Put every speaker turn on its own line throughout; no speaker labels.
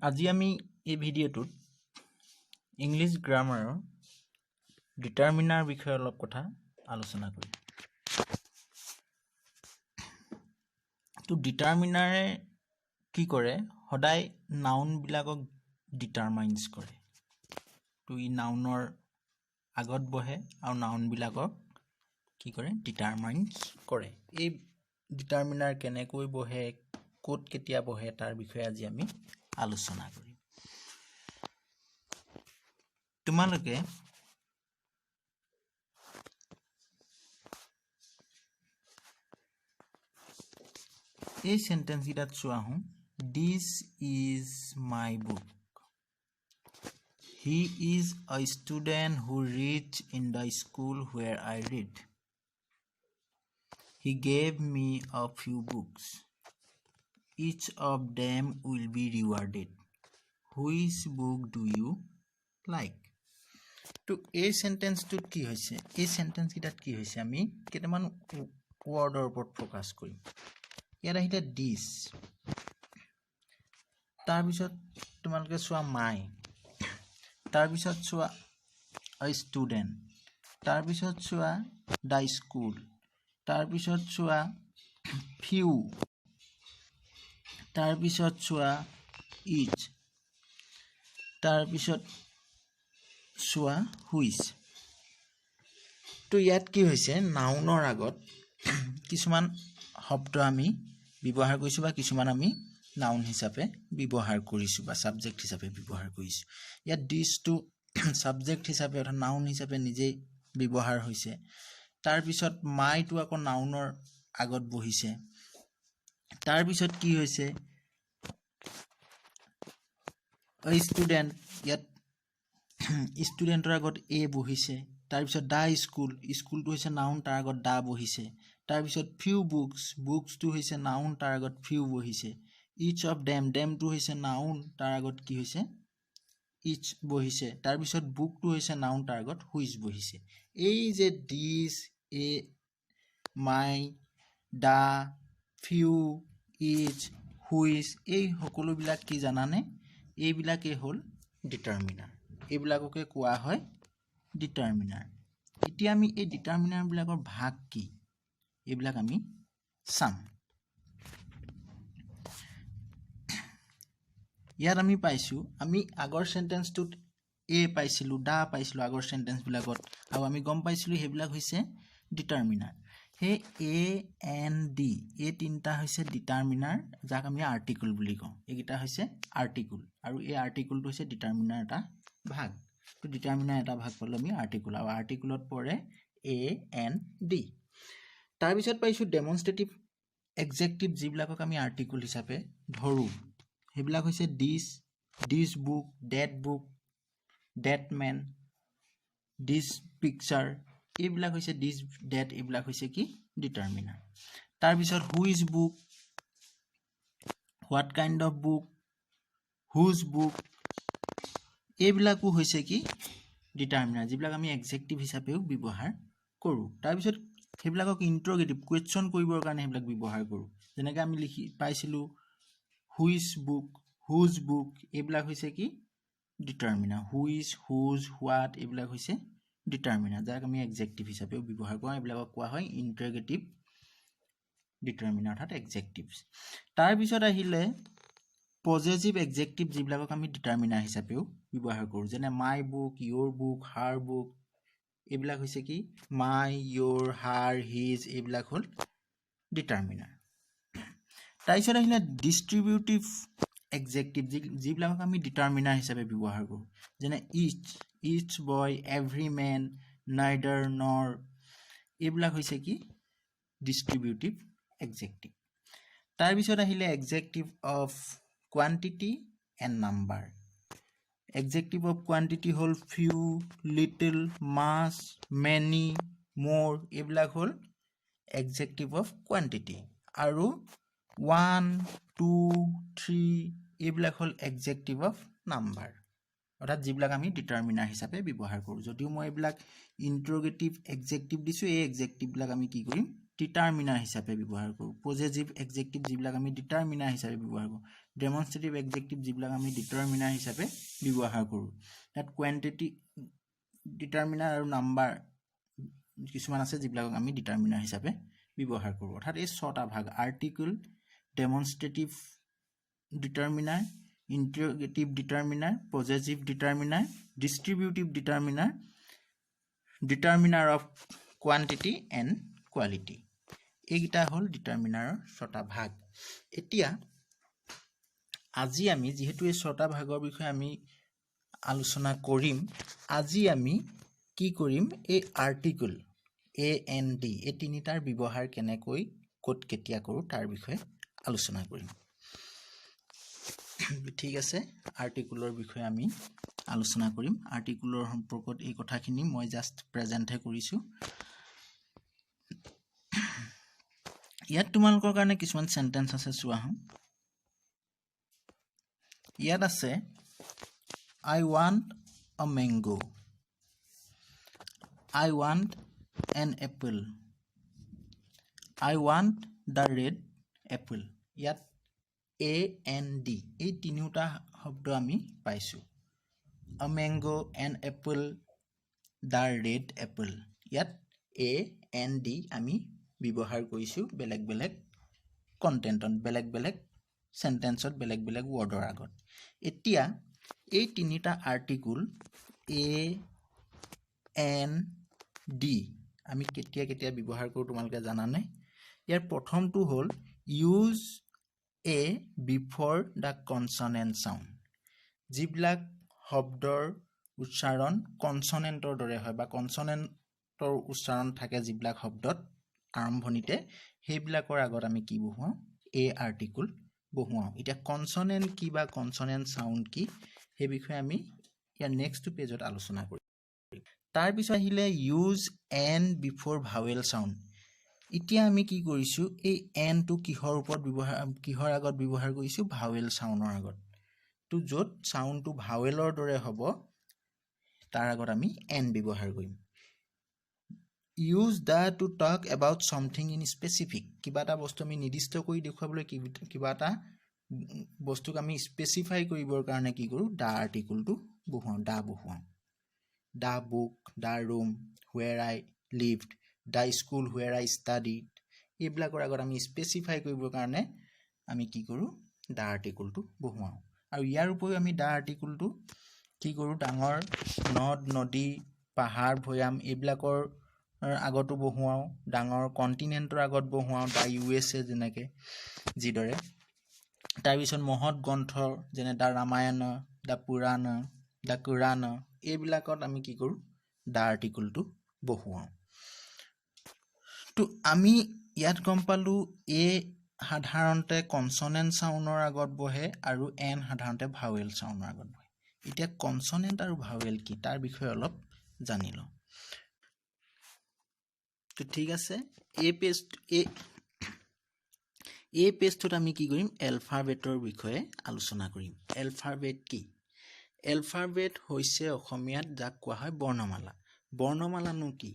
আজি আমি এই ভিডিঅ'টোত ইংলিছ গ্ৰামাৰৰ ডিটাৰমিনাৰ বিষয়ে অলপ কথা আলোচনা কৰিম। তো ডিটাৰমিনাৰে কি কৰে, সদায় নাউন বিলাকক ডিটাৰমাইন্স কৰে। তো ই নাউনৰ আগত বহে আৰু নাউন বিলাকক কি কৰে, ডিটাৰমাইন্স কৰে। এই ডিটাৰমিনাৰ কেনেকৈ বহে, ক'ত কেতিয়া বহে, তাৰ বিষয়ে আজি আমি আলোচনা কৰিম। তোমালোকে এই সেন্টেন্স গিটাত চোৱা হো, this is my book, he is a student who reads in the school where I read, he gave me a few books, each of them will be rewarded, which book do you like. তো এই সেন্টেন্সটোত কি হৈছে, এই sentence গিটাত কি হৈছে, আমি কেইটামান ৱৰ্ডৰ ওপৰত ফ'কাছ কৰিম। ইয়াত আহিলে দিস, তাৰপিছত তোমালোকে চোৱা মাই, তাৰপিছত চোৱা ষ্টুডেণ্ট, তাৰপিছত চোৱা দ্য স্কুল, তাৰপিছত চোৱা ফিউ, তাৰপিছত চোৱা ইচ, তাৰপিছত চোৱা হুইচ। তো ইয়াত কি হৈছে, নাউনৰ আগত কিছুমান শব্দ আমি ব্যৱহাৰ কৰিছোঁ বা কিছুমান আমি নাউন হিচাপে ব্যৱহাৰ কৰিছোঁ বা ছাবজেক্ট হিচাপে ব্যৱহাৰ কৰিছোঁ। ইয়াত দিছটো ছাবজেক্ট হিচাপে অৰ্থাৎ নাউন হিচাপে নিজেই ব্যৱহাৰ হৈছে। তাৰপিছত মাইটো আকৌ নাউনৰ আগত বহিছে। তাৰপিছত কি হৈছে, ষ্টুডেণ্ট, ইয়াত ষ্টুডেণ্টৰ আগত এ বহিছে। তাৰপিছত দা স্কুল, স্কুলটো হৈছে নাউন, তাৰ আগত দা বহিছে। তাৰপিছত ফিউ বুকছ, বুকছটো হৈছে নাউন, তাৰ আগত ফিউ বহিছে। ইচ অফ ডেম, ডেমটো হৈছে নাউন, তাৰ আগত কি হৈছে, ইচ বহিছে। তাৰপিছত বুকটো হৈছে নাউন, তাৰ আগত হুইচ বহিছে। এই যে দিছ, এ, মাই, দা, ফিউ, ইচ, হুইচ, এই সকলোবিলাক কি জানানে, এইবিলাকেই হ'ল ডিটাৰমিনাৰ। এইবিলাককে কোৱা হয় ডিটাৰমিনাৰ। এতিয়া আমি এই ডিটাৰমিনাৰবিলাকৰ ভাগ কি, এইবিলাক আমি চাম। ইয়াত আমি পাইছোঁ, আমি আগৰ সেন্টেন্সটোত এ পাইছিলোঁ, দা পাইছিলোঁ আগৰ সেন্টেন্সবিলাকত, আৰু আমি গম পাইছিলোঁ সেইবিলাক হৈছে ডিটাৰমিনাৰ। সেই এ, এন, ডি, এই তিনিটা হৈছে ডিটাৰমিনাৰ, যাক আমি আৰ্টিকল বুলি কওঁ। এইকেইটা হৈছে আৰ্টিকল, আৰু এই আৰ্টিকলটো হৈছে ডিটাৰমিনাৰ এটা ভাগ। তো ডিটাৰমিনাৰ এটা ভাগ পালোঁ আমি আৰ্টিকল, আৰু আৰ্টিকলত পৰে এ, এন, ডি। তাৰপিছত পাইছোঁ ডেমনষ্ট্ৰেটিভ এডজেক্টিভ, যিবিলাকক আমি আৰ্টিকল হিচাপে ধৰোঁ। সেইবিলাক হৈছে দিছ, দিছ বুক, ডেট মেন, দিছ পিকচাৰ, এইবিলাক হৈছে দিছ, ডেট, এইবিলাক হৈছে কি ডিটাৰমিনাৰ। তাৰপিছত which book, what kind of book, হুজ বুক, এইবিলাকো হৈছে কি ডিটাৰমিনাৰ, যিবিলাক আমি এডজেক্টিভ হিচাপেও ব্যৱহাৰ কৰোঁ। তাৰপিছত সেইবিলাকক ইণ্টাৰগেটিভ, কুৱেশ্যন কৰিবৰ কাৰণে সেইবিলাক ব্যৱহাৰ কৰোঁ। যেনেকৈ আমি পাইছিলোঁ হুইচ বুক, হুজ বুক, এইবিলাক হৈছে কি ডিটাৰমিনাৰ। হুইচ, হুজ, হোৱাট, এইবিলাক হৈছে ডিটাৰমিনাৰ, যাক আমি এডজেক্টিভ হিচাপেও ব্যৱহাৰ কৰোঁ। এইবিলাকক কোৱা হয় ইণ্টাৰগেটিভ ডিটাৰমিনাৰ, অৰ্থাৎ এডজেক্টিভছ। তাৰপিছত আহিলে পজেচিভ এডজেক্টিভ, যিবিলাকক আমি ডিটাৰমিনাৰ হিচাপেও ব্যৱহাৰ কৰোঁ। যেনে my book, your book, her book, এইবিলাক হৈছে কি মাই, ইয়'ৰ, হাৰ, হিজ, এইবিলাক হ'ল ডিটাৰমিনাৰ। তাৰপিছত আহিলে ডিষ্ট্ৰিবিউটিভ এডজেক্টিভ, যিবিলাকক আমি ডিটাৰমিনাৰ হিচাপে ব্যৱহাৰ কৰোঁ। যেনে each boy, every man, neither, nor, এইবিলাক হৈছে কি ডিষ্ট্ৰিবিউটিভ এডজেক্টিভ। তাৰপিছত আহিলে adjective of quantity and number. Adjective of quantity হ'ল few, little, much, many, more, এইবিলাক হ'ল এডজেক্টিভ অফ কোৱান্টিটি। আৰু 1, 2, 3, এইবিলাক হ'ল এডজেক্টিভ অফ নাম্বাৰ, অৰ্থাৎ যিবিলাক আমি ডিটাৰমিনাৰ হিচাপে ব্যৱহাৰ কৰোঁ। যদিও মই এইবিলাক ইণ্টাৰগেটিভ এডজেক্টিভ দিছোঁ, এই এডজেক্টিভবিলাক আমি কি কৰিম, ডিটাৰমিনাৰ হিচাপে ব্যৱহাৰ কৰোঁ। পজেচিভ এডজেক্টিভ যিবিলাক আমি ডিটাৰমিনাৰ হিচাপে ব্যৱহাৰ কৰোঁ। ডেমনষ্ট্ৰেটিভ এডজেক্টিভ যিবিলাক আমি ডিটাৰমিনাৰ হিচাপে ব্যৱহাৰ কৰোঁ তাত কোৱান্টিটি ডিটাৰমিনাৰ আৰু নাম্বাৰ কিছুমান আছে যিবিলাকক আমি ডিটাৰমিনাৰ হিচাপে ব্যৱহাৰ কৰোঁ অৰ্থাৎ এই ছটা ভাগ article demonstrative determiner interrogative determiner possessive determiner distributive determiner determiner of quantity and quality এইকেইটা হ'ল ডিটাৰমিনাৰৰ ছটা ভাগ এতিয়া আজি আমি যেহেতু এই ছটা ভাগৰ বিষয়ে আমি আলোচনা কৰিম আজি আমি কি কৰিম এই আৰ্টিকল এ এন ডি এই তিনিটাৰ ব্যৱহাৰ কেনেকৈ ক'ত কেতিয়া কৰোঁ তাৰ বিষয়ে আলোচনা কৰিম ঠিক আছে আৰ্টিকলৰ বিষয়ে আমি আলোচনা কৰিম আৰ্টিকলৰ সম্পৰ্কত এই কথাখিনি মই জাস্ট প্ৰেজেন্টহে কৰিছোঁ ইয়াত তোমালোকৰ কাৰণে কিছুমান সেন্টেন্স আছে চোৱা হম ইয়াত আছে I want a mango I want an apple I want the red apple ইয়াত A and D এই তিনিটা শব্দ আমি পাইছো a mango an apple the red apple ইয়াত A and D আমি ব্যৱহাৰ কৰিছো বেলেগ বেলেগ কন্টেন্টত বেলেগ বেলেগ সেন্টেন্সত বেলেগ বেলেগ ওয়াৰ্ডৰ আগত এতিয়া এই তিনিটা আৰ্টিকল A N D আমি কেতিয়া কেতিয়া ব্যৱহাৰ কৰো তোমালোকে জানা নাই ইয়াৰ প্ৰথমটো হ'ল use a before the consonant sound যিবিলাক শব্দৰ উচ্চাৰণ কনসনেন্টৰ দৰে হয় বা কনসনেন্টৰ উচ্চাৰণ থাকে যিবিলাক শব্দত আৰম্ভণিতে সেইবিলাকৰ আগত আমি কি বহুৱাও a আৰ্টিকল বহুৱাও এতিয়া কনসনেন্ট কি বা কনসনেন্ট সাউন্ড কি সেই বিষয়ে আমি ইয়াৰ নেক্সট পেজত আলোচনা কৰিম তাৰ পিছত আহিলে use N before vowel sound এতিয়া আমি কি কৰিছো এই এন টু কিহৰ ওপৰত ব্যৱহাৰ কিহৰ আগত ব্যৱহাৰ কৰিছো ভাৱেল সাউন্ডৰ আগত টু যত সাউন্ড টু ভাৱেলৰ দৰে হ'ব তাৰ আগত আমি এন ব্যৱহাৰ কৰিম use that to talk about something in specific কিবা এটা বস্তু আমি নিৰ্দিষ্ট কৰি দেখুৱাবলৈ কিবা এটা বস্তুক আমি স্পেসিফাই কৰিবৰ কাৰণে কি কৰো দা আৰ্টিকলটো বহুৱাও দা বহুৱাও the book the room where I lived the school where I studied এইবিলাকৰ আগত আমি স্পেসিফাই কৰিবৰ কাৰণে আমি কি কৰো দা আৰ্টিকলটো বহুৱাও আৰু ইয়াৰ উপৰিও আমি দা আৰ্টিকলটো কি কৰো ডাঙৰ নদ নদী পাহাৰ ভৈয়াম এইবিলাকৰ আগতো বহুৱাও ডাঙৰ কন্টিনেন্টৰ আগত বহুৱাও দা USA যেনেকে যিদৰে তাৰ পিছত মহৎ গ্ৰন্থ যেনে দা ৰামায়ণ দা পুৰাণ দা কুৰাণ এইবিলাকত আমি কি কৰো দা আৰ্টিকলটো বহুৱাও তো আমি ইয়াত গম পালো এ সাধাৰণতে কনসনেন্ট সাউন্ডৰ আগত বহে আৰু এন সাধাৰণতে ভাৱেল সাউন্ডৰ আগত বহে এতিয়া কনসনেন্ট আৰু ভাৱেল কি তাৰ বিষয়ে অলপ জানি লওঁ তো ঠিক আছে এই পেজটোত আমি কি কৰিম এলফাবেটৰ বিষয়ে আলোচনা কৰিম এলফাবেট কি এলফাবেট হৈছে অসমীয়াত যাক কোৱা হয় বৰ্ণমালা বৰ্ণমালানো কি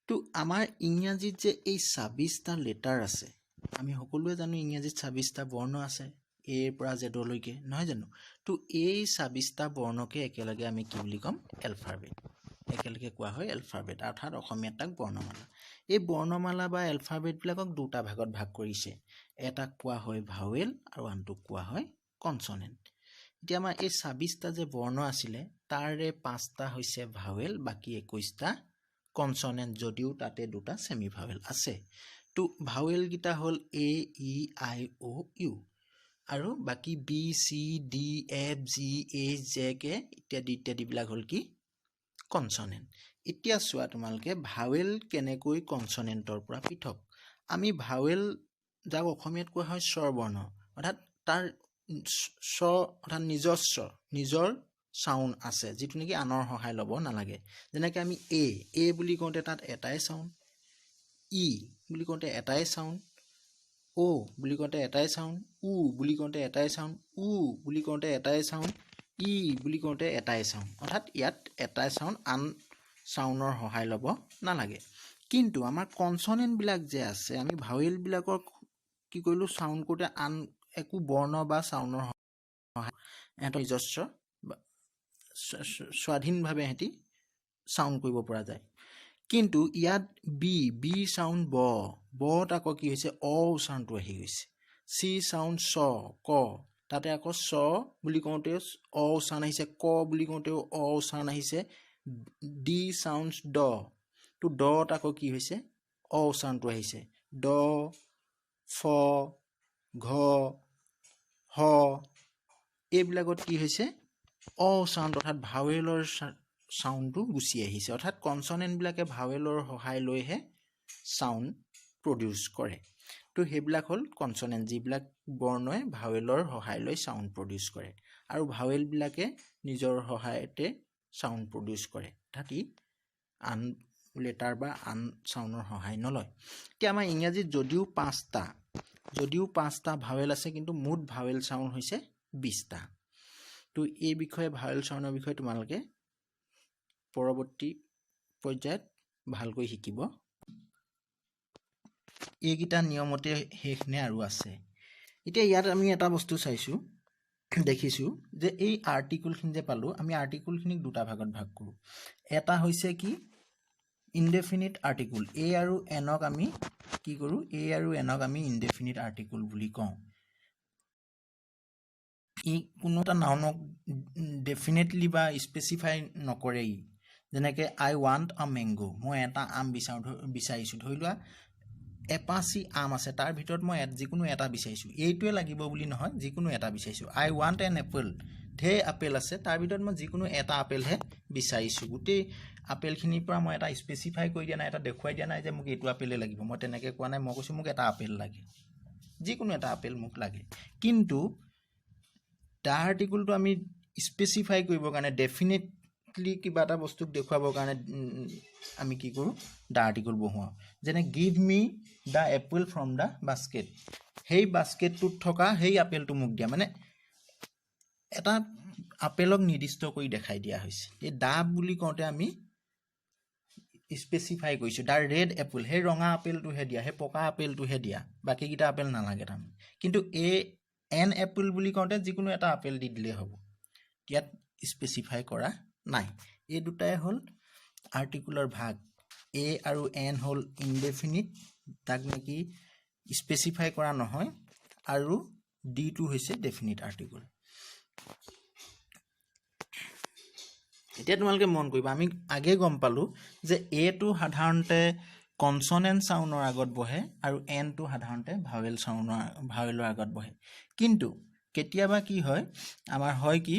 তো আমাৰ ইংৰাজীত যে এই 26টা লেটাৰ আছে আমি সকলোৱে জানো ইংৰাজীত 26টা বৰ্ণ আছে এ পৰা জেডলৈকে নহয় জানো তো এই 26টা বৰ্ণকে একেলগে আমি কি বুলি কম এলফাবেট একেলগে কোৱা হয় এলফাবেট অৰ্থাৎ অসমীয়াত তাক বৰ্ণমালা এই বৰ্ণমালা বা এলফাবেট বিলাকক দুটা ভাগত ভাগ কৰিছে এটা কোৱা হয় ভাৱেল আৰু আনটো কোৱা হয় কনসনেন্ট এতিয়া আমাৰ এই 26টা যে বৰ্ণ আছিল তাৰে 5টা হৈছে ভাৱেল বাকি 21টা কনসনেন্ট যদিও তাতে দুটা সেমি ভাৱেল আছে তো ভাৱেল গিটা হল এ ই আই ও ইউ আৰু বাকি B C D F G H J K ইত্যাদি ইত্যাদি বিলাক হল কি কনসনেন্ট এতিয়া চোৱা তোমালকে ভাৱেল কেনেকৈ কনসনেন্টৰ পৰা পৃথক আমি ভাৱেল যাক অসমীয়াত কোৱা হয় স্বৰবৰ্ণ অৰ্থাৎ তাৰ স্ব অৰ্থাৎ নিজৰ সাউন্ড আছে যেটো নেকি আনৰ সহায় লব নালাগে যেনেকৈ আমি এ বুলি কওঁতে তাত এটাই সাউন্ড ই বুলি কওঁতে এটাই সাউন্ড ও বুলি কওঁতে এটাই সাউন্ড উ বুলি কওঁতে এটাই সাউন্ড উ বুলি কওঁতে এটাই সাউন্ড ই বুলি কওঁতে এটাই সাউন্ড অৰ্থাৎ ইয়াত এটাই সাউন্ড আন সাউন্ডৰ সহায় লব নালাগে কিন্তু আমাৰ কনসনেন্ট বিলাক যে আছে আমি ভাৱেল বিলাকৰ কি কৰিলো সাউন্ড কোতে আন একো বৰ্ণ বা সাউন্ডৰ এহঁতৰ নিজস্ব স্বাধীনভাৱে এহেঁতি চাউণ্ড কৰিব পৰা যায় কিন্তু ইয়াত বি চাউণ্ড বত আকৌ কি হৈছে অ উচ্চাৰণটো আহি গৈছে চি চাউণ্ড চ ক তাতে আকৌ চ বুলি কওঁতেও অ উচ্চাৰণ আহিছে ক বুলি কওঁতেও অ উচ্চাৰণ আহিছে ডি চাউণ্ড ড তো ডত আকৌ কি হৈছে অ উচ্চাৰণটো আহিছে ড ফ ঘ হ এইবিলাকত কি হৈছে অ উচ্চাৰণ অৰ্থাৎ ভাৱেলৰ চাউণ্ডটো গুচি আহিছে অৰ্থাৎ কনচনেণ্টবিলাকে ভাৱেলৰ সহায় লৈহে চাউণ্ড প্ৰডিউচ কৰে তো সেইবিলাক হ'ল কনচনেণ্ট যিবিলাক বৰ্ণই ভাৱেলৰ সহায় লৈ চাউণ্ড প্ৰডিউচ কৰে আৰু ভাৱেলবিলাকে নিজৰ সহায়তে চাউণ্ড প্ৰডিউচ কৰে অৰ্থাৎ ই আন লেটাৰ বা আন চাউণ্ডৰ সহায় নলয় এতিয়া আমাৰ ইংৰাজীত যদিও পাঁচটা ভাৱেল আছে কিন্তু মুঠ ভাৱেল চাউণ্ড হৈছে 20টা তো এই বিষয়ে ভাৱেল চাউণ্ডৰ বিষয়ে তোমালোকে পৰৱৰ্তী পৰ্যায়ত ভালকৈ শিকিব এইকেইটা নিয়মতে শেষ নে আৰু আছে এতিয়া ইয়াত আমি এটা বস্তু চাইছোঁ দেখিছোঁ যে এই আৰ্টিকলখিনি যে পালোঁ আমি আৰ্টিকলখিনিক দুটা ভাগত ভাগ কৰোঁ এটা হৈছে কি ইনডেফিনিট আৰ্টিকল এ আৰু এনক আমি কি কৰোঁ এ আৰু এনক আমি ইনডেফিনিট আৰ্টিকল বুলি কওঁ ই কোনো এটা নাউনক ডেফিনেটলি বা স্পেচিফাই নকৰে ই যেনেকৈ আই ৱান্ট আ মেংগো মই এটা আম বিচাৰিছোঁ ধৰি লোৱা এপাচি আম আছে তাৰ ভিতৰত মই যিকোনো এটা বিচাৰিছোঁ এইটোৱে লাগিব বুলি নহয় যিকোনো এটা বিচাৰিছোঁ আই ৱান্ট এন এপল ঢেৰ আপেল আছে তাৰ ভিতৰত মই যিকোনো এটা আপেলহে বিচাৰিছোঁ গোটেই আপেলখিনিৰ পৰা মই এটা স্পেচিফাই কৰি দিয়া নাই এটা দেখুৱাই দিয়া নাই যে মোক এইটো আপেলে লাগিব মই তেনেকৈ কোৱা নাই মই কৈছোঁ মোক এটা আপেল লাগে যিকোনো এটা আপেল মোক লাগে কিন্তু দা আৰ্টিকলটো আমি স্পেচিফাই কৰিবৰ কাৰণে ডেফিনেটলি কিবা এটা বস্তুক দেখুৱাবৰ কাৰণে আমি কি কৰোঁ দা আৰ্টিকল বহুৱাওঁ যেনে give me the Apple from the basket সেই বাস্কেটটোত থকা সেই আপেলটো মোক দিয়া মানে এটা আপেলক নিৰ্দিষ্ট কৰি দেখাই দিয়া হৈছে এই দা বুলি কওঁতে আমি স্পেচিফাই কৰিছোঁ দা ৰেড এপল সেই ৰঙা আপেলটোহে দিয়া সেই পকা আপেলটোহে দিয়া বাকীকেইটা আপেল নালাগে তাৰমানে কিন্তু এন এপল বুলি কওঁতে যিকোনো এটা আপেল দি দিলেই হ'ব ইয়াত স্পেচিফাই কৰা নাই এই দুটাই হ'ল আৰ্টিকুলৰ ভাগ এ আৰু এন হ'ল ইনডেফিনিট তাক নেকি স্পেচিফাই কৰা নহয় আৰু ডিটো হৈছে ডেফিনিট আৰ্টিকুল এতিয়া তোমালোকে মন কৰিবা আমি আগে গম পালোঁ যে এটো সাধাৰণতে কনচনেণ্ট চাউণ্ডৰ আগত বহে আৰু এনটো সাধাৰণতে ভাৱেলৰ আগত বহে কিন্তু কেতিয়াবা কি হয় আমাৰ হয় কি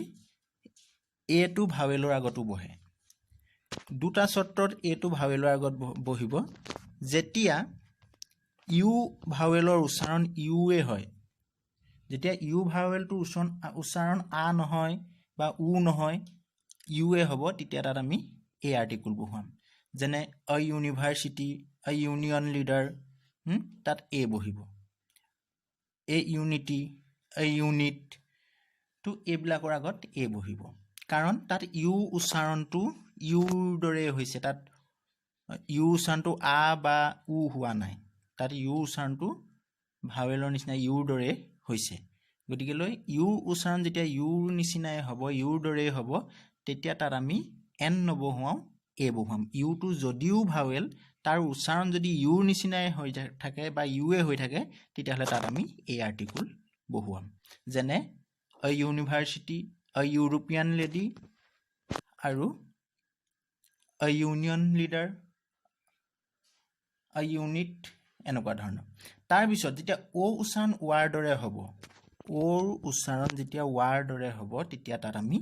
এটো ভাৱেলৰ আগতো বহে দুটা চৰ্তত এটো ভাৱেলৰ আগত বহিব যেতিয়া ইউ ভাৱেলৰ উচ্চাৰণ ইউৱে হয় যেতিয়া ইউ ভাৱেলটো উচ্চাৰণ আ নহয় বা উ নহয় ইউৱে হ'ব তেতিয়া তাত আমি এ আৰ্টিকল বহুৱাম যেনে আ ইউনিভাৰ্চিটি আ ইউনিয়ন লিডাৰ তাত এ বহিব এ ইউনিটি এ ইউনিট তো এইবিলাকৰ আগত এ বহিব কাৰণ তাত ইউ উচ্চাৰণটো ইউৰ দৰে হৈছে তাত ইউ উচ্চাৰণটো আ বা উ হোৱা নাই তাত ইউ উচ্চাৰণটো ভাৱেলৰ নিচিনা ইউৰ দৰে হৈছে গতিকেলৈ ইউ উচ্চাৰণ যেতিয়া ইউৰ নিচিনাই হ'ব ইউৰ দৰেই হ'ব তেতিয়া তাত আমি এন নবহুৱাওঁ এ বহুৱাম ইউটো যদিও ভাৱেল তাৰ উচ্চাৰণ যদি ইউৰ নিচিনাই হৈ থাকে বা ইউৱে হৈ থাকে তেতিয়াহ'লে তাত আমি এ আৰ্টিকল বহুৱাম যেনে আ ইউনিভাৰ্চিটি আ ইউৰোপিয়ান লেডি আৰু আ ইউনিয়ন লিডাৰ আ ইউনিট এনেকুৱা ধৰণৰ তাৰপিছত যেতিয়া অ উচ্চাৰণ ৱাৰ দৰে হ'ব অ'ৰ উচ্চাৰণ যেতিয়া ৱাৰ দৰে হ'ব তেতিয়া তাত আমি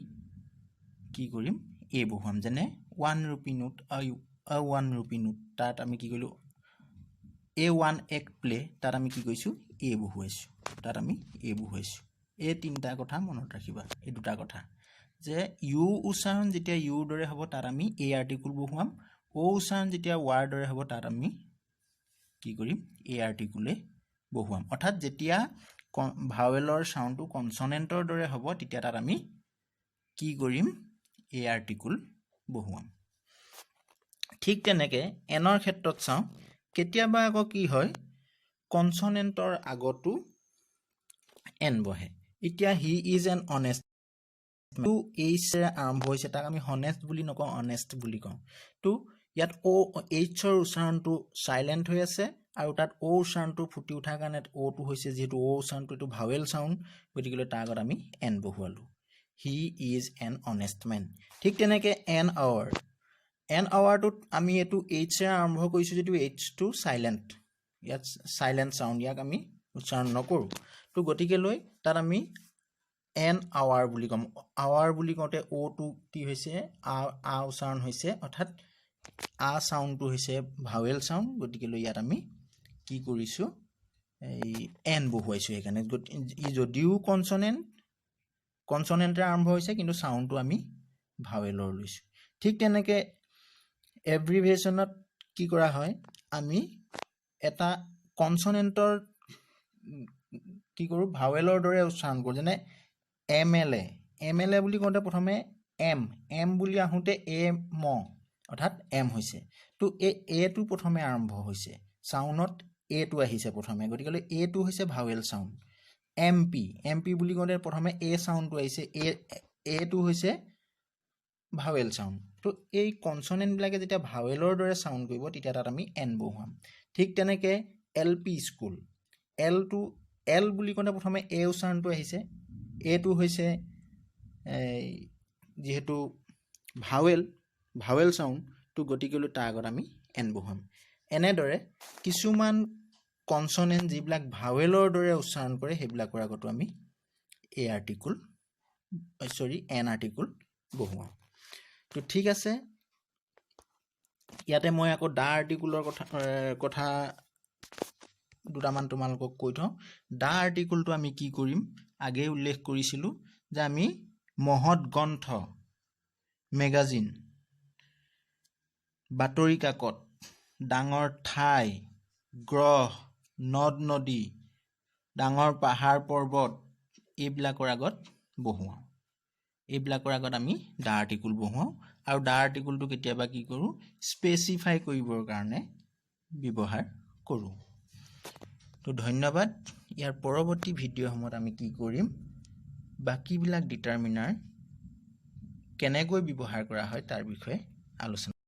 কি কৰিম এ বহুৱাম যেনে 1 ৰূপী নোট আ 1 ৰূপী নোট তাত আমি কি কৰিলোঁ A1 এক প্লে তাত আমি কি কৰিছোঁ এ বহুৱাইছোঁ তাত আমি এ বহুৱাইছোঁ এই তিনিটা কথা মনত ৰাখিবা এই দুটা কথা যে ইউ উচ্চাৰণ যেতিয়া ইউৰ দৰে হ'ব তাত আমি এ আৰ্টিকল বহুৱাম অ উচ্চাৰণ যেতিয়া ৱাৰ দৰে হ'ব তাত আমি কি কৰিম এ আৰ্টিকলে বহুৱাম অৰ্থাৎ যেতিয়া ভাৱেলৰ চাউণ্ডটো কনচনেণ্টৰ দৰে হ'ব তেতিয়া তাত আমি কি কৰিম এ আৰ্টিকল বহুৱাম ঠিক তেনেকৈ এনৰ ক্ষেত্ৰত চাওঁ কেতিয়াবা আকৌ কি হয় কনচনেণ্টৰ আগতো এন বহে এতিয়া he is an honest to H আৰম্ভ হৈছে তাক আমি হনেষ্ট বুলি নকওঁ অনেষ্ট বুলি কওঁ তো ইয়াত অ এইচৰ উচ্চাৰণটো সাইলেন্ট হৈ আছে আৰু তাত অ উচ্চাৰণটো ফুটি উঠাৰ কাৰণে অ টো হৈছে যেহেতু অ উচ্চাৰণটো এটো ভাৱেল সাউন্ড গতিকে তাৰ আগত আমি এন বহুৱালো he is an honest man ঠিক তেনেকৈ এন আৱাৰটোত আমি এটো এইচ আৰম্ভ কৰিছো যেটো এইচ টো সাইলেন্ট ইয়াত সাইলেন্ট সাউন্ড ইয়াক আমি উচ্চাৰণ নকৰো তো গতিকে লৈ তাত আমি এন আৱাৰ বুলি কম আৱাৰ বুলি কওঁতে অ টো কি হৈছে আ উচ্চাৰণ হৈছে অৰ্থাৎ আ সাউন্ডটো হৈছে ভাৱেল সাউন্ড গতিকে লৈ ইয়াত আমি কি কৰিছো এই এন বহুৱাইছো এখানে ই যদিও কনসনেন্টে আৰম্ভ হৈছে কিন্তু সাউন্ডটো আমি ভাৱেলৰ লৈছো ঠিক তেনেকৈ এব্ৰিভিয়েশনত কি কৰা হয় আমি এটা কনসনেন্টৰ কি কৰো ভাৱেলৰ দৰে উচ্চাৰণ কৰো যেনে এমএলএ বুলি কওঁতে প্ৰথমে এম বুলি আহোতে এ ম অৰ্থাৎ এম হৈছে তো এ টো প্ৰথমে আৰম্ভ হৈছে সাউন্ডত এ টো আহিছে প্ৰথমে গতিকে এ টো হৈছে ভাৱেল সাউন্ড এমপি বুলি কওঁতে প্ৰথমে এ সাউন্ডটো আহিছে এ টো হৈছে ভাৱেল সাউন্ড তো এই কনসনেন্ট বিলাকে যেতিয়া ভাৱেলৰ দৰে সাউন্ড কৰিব তেতিয়া তাত আমি এন বহুৱাম ঠিক তেনেকৈ এলপি স্কুল এল বুলি কওঁতে প্ৰথমে এ উচ্চাৰণটো আহিছে এ টো হৈছে যেহেতু ভাৱেল সাউন্ড তো গতিকে তাৰ আগত আমি এন বহুৱাম এনেদৰে কিছুমান কনসনেন্ট যিবিলাক ভাৱেলৰ দৰে উচ্চাৰণ কৰে সেইবিলাকৰ আগতো আমি এন আৰ্টিকল বহুৱাম তো ঠিক আছে ইয়াতে মই আকৌ দা আৰ্টিকুলৰ কথা দুটামান তোমালোকক কৈ থওঁ দা আৰ্টিকুলটো আমি কি কৰিম আগে উল্লেখ কৰিছিলো যে আমি মহৎ গ্ৰন্থ মেগাজিন বাতৰি কাকত ডাঙৰ ঠাই গ্ৰহ নদ নদী ডাঙৰ পাহাৰ পৰ্বত এইবিলাকৰ আগত বহুৱাওঁ এইবিলাকৰ আগত আমি দা আৰ্টিকুল বহুৱাওঁ আৰু দা আৰ্টিকুলটো কেতিয়াবা কি কৰো স্পেসিফাই কৰিবৰ কাৰণে ব্যৱহাৰ কৰো তো ধন্যবাদ ইয়াৰ পৰৱৰ্তী ভিডিঅ'সমূহত আমি কি কৰিম বাকিবিলাক ডিটাৰমিনাৰ কেনেকৈ ব্যৱহাৰ কৰা হয় তাৰ বিষয়ে আলোচনা